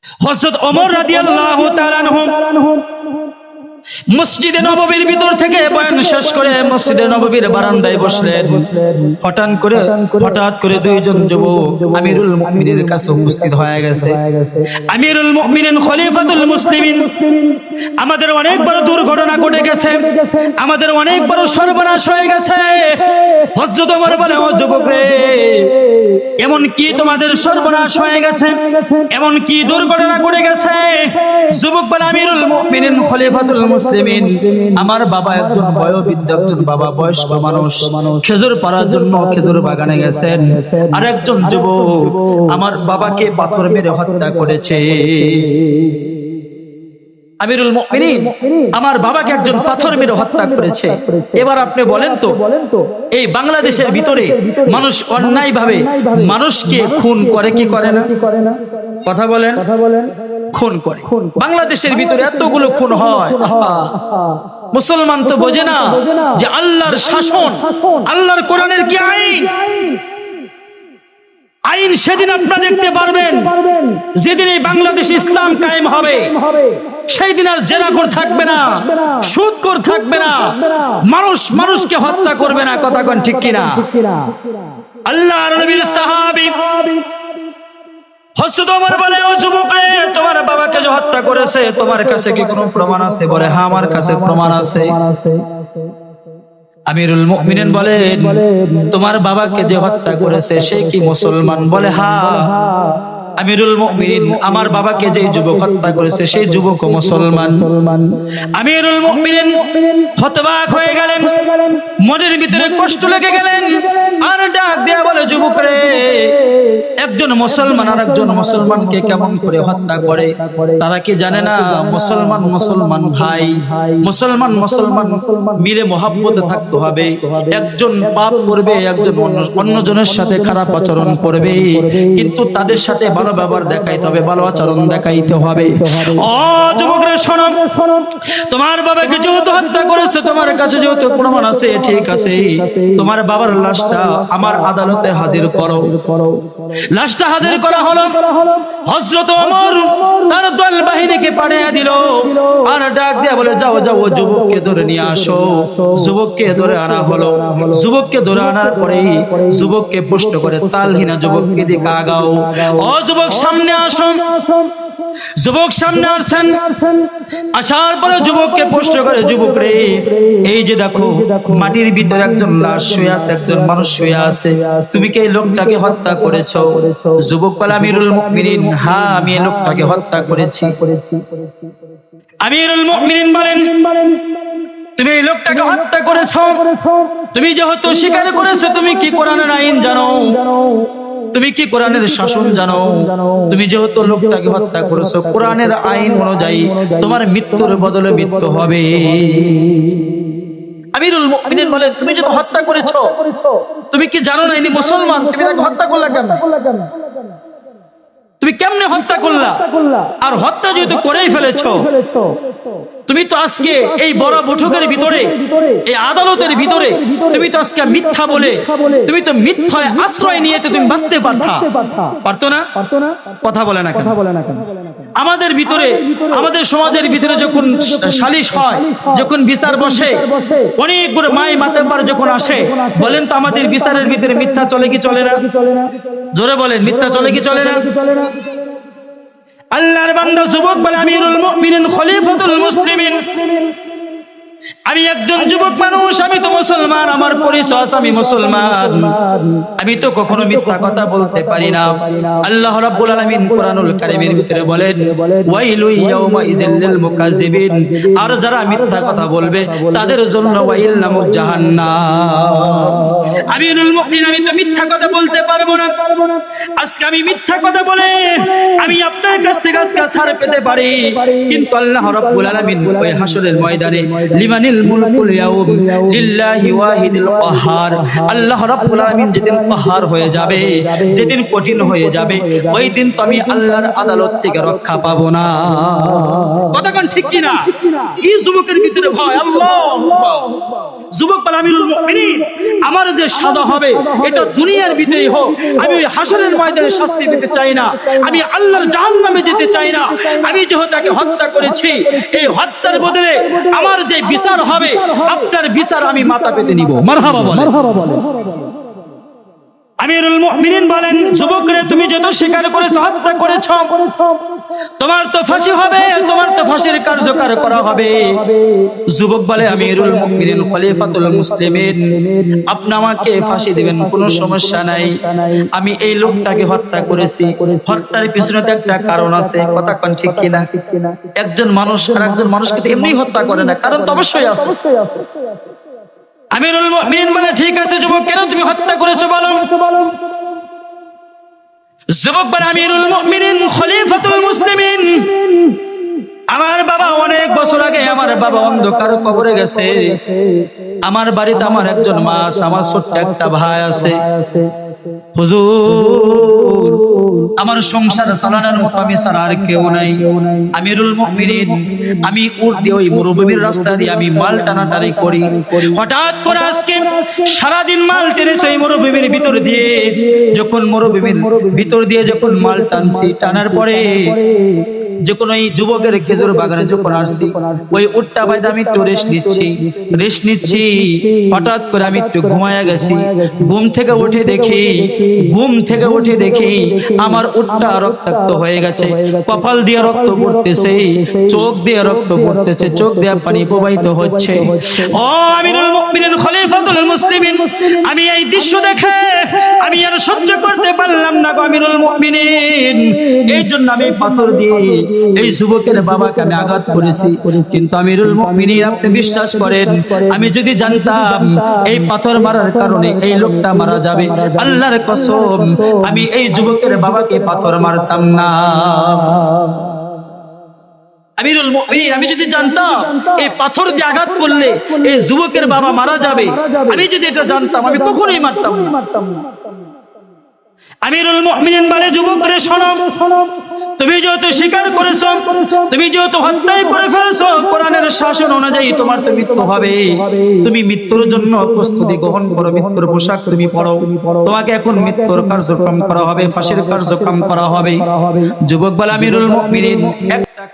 হযরত ওমর রাদিয়াল্লাহু তাআলা আনহু মসজিদে নববীর ভিতর থেকে বয়ান শেষ করে মসজিদে নববীর বারান্দায় বসলেন। হঠাৎ করে দুইজন যুবক আমিরুল মুমিনিনের কাছে উপস্থিত হয়ে গেছে। আমিরুল মুমিনিন খলিফাতুল মুসলিমিন, আমাদের অনেক বড় দুর্ঘটনা ঘটে গেছে, আমাদের অনেক বড় সর্বনাশ হয়ে গেছে। হযরত ওমর বলে, ও যুবক রে, এমন কি তোমাদের সর্বনাশ হয়ে গেছে, এমন কি দুর্ঘটনা ঘটে গেছে? যুবক বলে, আমিরুল মুমিনিন খলিফাতুল মুসলিমিন, আমার বাবা একজন বয়োবৃদ্ধ, একজন বাবা বয়স্ক মানুষ, খেজুর পাড়ার জন্য খেজুর বাগানে গেছেন। আর একজন যুবক আমার বাবাকে পাথর মেরে হত্যা করেছে। আমিরুল মুমিনিন, আমার বাবাকে একজন পাথর মেরে হত্যা করেছে। এবার আপনি বলেন তো, এই বাংলাদেশের ভিতরে মানুষ অন্যায়ভাবে মানুষকে খুন করে কি করে না? কথা বলেন, খুন করে। বাংলাদেশের ভিতরে এতগুলো খুন হয়। মুসলমান তো বোঝে না যে আল্লাহর শাসন, আল্লাহর কোরআনের কি আইন। আইন সেদিন আপনারা দেখতে পারবেন যেদিন এই বাংলাদেশ ইসলাম কায়েম হবে। সেই দিন আর জেনাখোর থাকবে না, সুদখোর থাকবে না, মানুষ মানুষকে হত্যা করবে না। কথা কোন ঠিক কিনা? আল্লাহর নবীর সাহাবী হযরত ওমর বলে, ও যুবক রে, তোমার বাবাকে যে হত্যা করেছে তোমার কাছে কি কোনো প্রমাণ আছে? বলে, হ্যাঁ, আমার কাছে প্রমাণ আছে। আমিরুল মুমিনিন বলেন, তোমার বাবাকে যে হত্যা করেছে সে কি মুসলমান? বলে, হ্যাঁ। আমিরুল মুমিনিন, আমার বাবাকে যে যুবক হত্যা করেছে সেই যুবকও মুসলমান। আমিরুল মুমিনিন হতবাক হয়ে গেলেন, মনের ভিতরে কষ্ট লেগে গেলেন। আর ডাক দিয়া বলে, যুবক রে, একজন মুসলমান আর একজন মুসলমানকে কেমন করে হত্যা করে? তারা কি জানে না মুসলমান মুসলমান ভাই, মুসলমান মুসলমান মিলে মহব্বতে থাকতে হবে। একজন পাপ করবে, একজন অন্যজনের সাথে খারাপ আচরণ করবে, কিন্তু তাদের সাথে ভালো ব্যবহার দেখাইতে হবে, ভালো আচরণ দেখাইতে হবে। ও যুবকরা শোনো, তোমার বাবাকে যেহেতু হত্যা করেছে, তোমার কাছে যেহেতু প্রমাণ আছে, ঠিক আছে, তোমার বাবার লাশটা আমার আদালতে হাজির করো। লাশটা হাজির করা হলো। হযরত ওমর তার দল বাহিনীকে পাঠিয়ে দিল। আর ডাক দিয়া বলে, যাও যাও, যুবককে ধরে নিয়ে আসো। যুবককে ধরে আনা হলো। যুবককে ধরে আনার পরেই যুবককে পুষ্ট করে তালহিনা যুবককে দিকে আগাও। ও যুবক, সামনে আসো। যুবক সামনে আসেন। আসার পরে যুবককে প্রশ্ন করে, যুবক রে, এই যে দেখো মাটির ভিতরে একজন লাশ শুয়ে আছে, একজন মানুষ শুয়ে আছে, তুমি কি এই লোকটাকে হত্যা করেছো? যুবক বলে, আমিরুল মুমিনিন, হ্যাঁ, আমি এই লোকটাকে হত্যা করেছি। আমিরুল মুমিনিন বলেন, তুমি এই লোকটাকে হত্যা করেছো, তুমি যেহেতু স্বীকার করেছো, তুমি কি কোরআনের আইন জানো? তুমি কি কোরআনের শাসন জানো? তুমি যেহেতু লোকটাকে হত্যা করেছো, কোরআনের আইন অনুযায়ী তোমার মৃত্যুর বদলে মৃত্যু হবে। আমিরুল মুমিনিন বলেন, তুমি যেহেতু হত্যা করেছো, তুমি কি জানো না ইনি মুসলমান? তুমি তাকে হত্যা করলা কেন? তুমি কেমনে হত্যা করলা? আর হত্যা যেহেতু করেই ফেলেছো, তুমি তো আজকে এই বড় বৈঠকের ভিতরে, এই আদালতের ভিতরে তুমি তো আজকে মিথ্যা বলে, তুমি তো মিথ্যায় আশ্রয় নিয়ে তো তুমি বাঁচতে পারতো না? কথা বলে না কেন? আমাদের ভিতরে, আমাদের সমাজের ভিতরে যখন সালিশ হয়, যখন বিচার বসে, অনেকগুলো মাই মাতাব্বার যখন আসে, বলেন তো আমাদের বিচারের ভিতরে মিথ্যা চলে কি চলে না? জোরে বলেন, মিথ্যা চলে কি চলে না? আল্লাহর বান্দা যুবক বলে, আমিরুল মুমিনিন খলিফাতুল মুসলিমিন, আমি একজন যুবক মানুষ, আমি তো মুসলমান, আমার পরিচয় আছে, আমি মুসলমান, আমি তো কখনো মিথ্যা কথা বলতে পারি না। আল্লাহ রাব্বুল আলামিন কোরআনুল কারীমের ভিতরে বলেন, ওয়াইলু ইয়াউমা ইযিল লিল মুকাজ্জিবিন, আর যারা মিথ্যা কথা বলবে তাদের জন্য ওয়াইল নামক জাহান্নাম। আমিরুল মুমিনিন, আমি তো মিথ্যা কথা বলতে পারবো না। আজকে আমি মিথ্যা কথা বলে আমি আপনার কাছ থেকে আজকে ছাড় পেতে পারি, কিন্তু আল্লাহ রাব্বুল আলামিন ওই হাসরের ময়দানে লিমানিল মুলকুল ইয়াউম লিল্লাহি ওয়াহিদিল কাহার। আল্লাহ রাব্বুল আলামিন যেদিন কাহার হয়ে যাবে, যেদিন কঠিন হয়ে যাবে, ওই দিন তো আমি আল্লাহর আদালত থেকে রক্ষা পাবো না। কথা কোন ঠিক কি না? কি যুবকের ভিতরে ভয়? আল্লাহু আকবার। যুবক বলে আমিরুল মুমিনিন, আমার যে সাজা হবে এটা দুনিয়ার ভিতরেই হোক, আমি ওই হাসরের ময়দানে শাস্তি পেতে চাই না, আমি আল্লাহর জাহান্নামে যেতে চাই না। আমি যেহেতু তাকে হত্যা করেছি, এই হত্যার বদলে আমার যে বিচার হবে, আপনার বিচার আমি মাথা পেতে নিব। মারহাবা বলে। আমিরুল মুমিনিন বলেন, যুবকরে তুমি যত স্বীকার করেছো, হত্যা করেছো, তোমার তো ফাঁসি হবে, তোমার তো ফাঁসির কার্যকর করা হবে। যুবক বলে, আমিরুল মুমিনিন খলিফাতুল মুসলিমিন, আপনি আমাকে ফাঁসি দিবেন, কোনো সমস্যা নাই। আমি এই লোকটাকে হত্যা করেছি, হত্যার পিছনে তো একটা কারণ আছে। কথা কোন ঠিক কিনা? একজন মানুষ আর একজন মানুষকে তো এমনি হত্যা করে না, কারণ তো অবশ্যই আছে। আমিরুল মুমিনিন বলে, ঠিক আছে যুবক, কেন তুমি হত্যা করেছো বলো। যুবক বলে, আমিরুল মুমিনিন খলিফাতুল মুসলিমিন, আমার বাবা অনেক বছর আগে আমার বাবা অন্ধকার কবরে গেছে। আমার বাড়িতে আমার একজন মা আছে, আমার ছোট্ট একটা ভাই আছে। হুজুর, আমার সংসার চালানোর মতো আমি ছাড়া আর কেউ নাই। আমিরুল মুমিনিন, আমি উট দিয়ে ওই মরুভূমির রাস্তা দিয়ে আমি মাল টানাটানি করি। হঠাৎ করে আজকে সারাদিন মাল টেনেছি ওই মরুভূমির ভিতর দিয়ে। যখন মরুভূমির ভিতর দিয়ে যখন মাল টানছি, টানার পরে যখন ওই যুবকের খেজুর বাগানে যখন আসছি, ওই উটটা বাইদা আমি একটু রেস্ট নিচ্ছি। হঠাৎ করে আমি একটু ঘুমায়া গেছি। ঘুম থেকে উঠে দেখি আমার উটটা রক্তাক্ত হয়ে গেছে। কপাল দিয়ে রক্ত পড়তেছে, চোখ দিয়ে রক্ত পড়তেছে, চোখ দিয়ে পানি প্রবাহিত হচ্ছে। ও আমিরুল মুমিনিন খলিফাতুল মুসলিমিন, আমি এই দৃশ্য দেখে আমি আর সহ্য করতে পারলাম না গো আমিরুল মুমিনিন। এই জন্য আমি পাথর দিয়ে এই যুবকের বাবাকে আমি আঘাত করেছি। কিন্তু আমিরুল মুমিনিন, আপনি বিশ্বাস করেন, আমি যদি জানতাম এই পাথর মারার কারণে এই লোকটা মারা যাবে, আল্লাহর কসম আমি এই যুবকের বাবাকে পাথর মারতাম না। আমিরুল মুমিনিন, আমি যদি জানতাম এই পাথর দিয়ে আঘাত করলে এই যুবকের বাবা মারা যাবে, আমি যদি এটা জানতাম, আমি কখনোই মারতাম না। আমিরুল মুমিনিন বলে, যুবকরে শোনো, তুমি যেহেতু স্বীকার করেছো, তুমি যেহেতু হত্যাই করে ফেলেছো, কোরআনের শাসন অনুযায়ী তোমার তো মৃত্যু হবে। তুমি মৃত্যুর জন্য প্রস্তুতি গ্রহণ করো, মৃত্যুর পোশাক তুমি পরো। তোমাকে এখন মৃত্যুর কার্যক্রম করা হবে, ফাঁসির কার্যক্রম করা হবে। যুবক বলে, আমিরুল মুমিনিন, একটা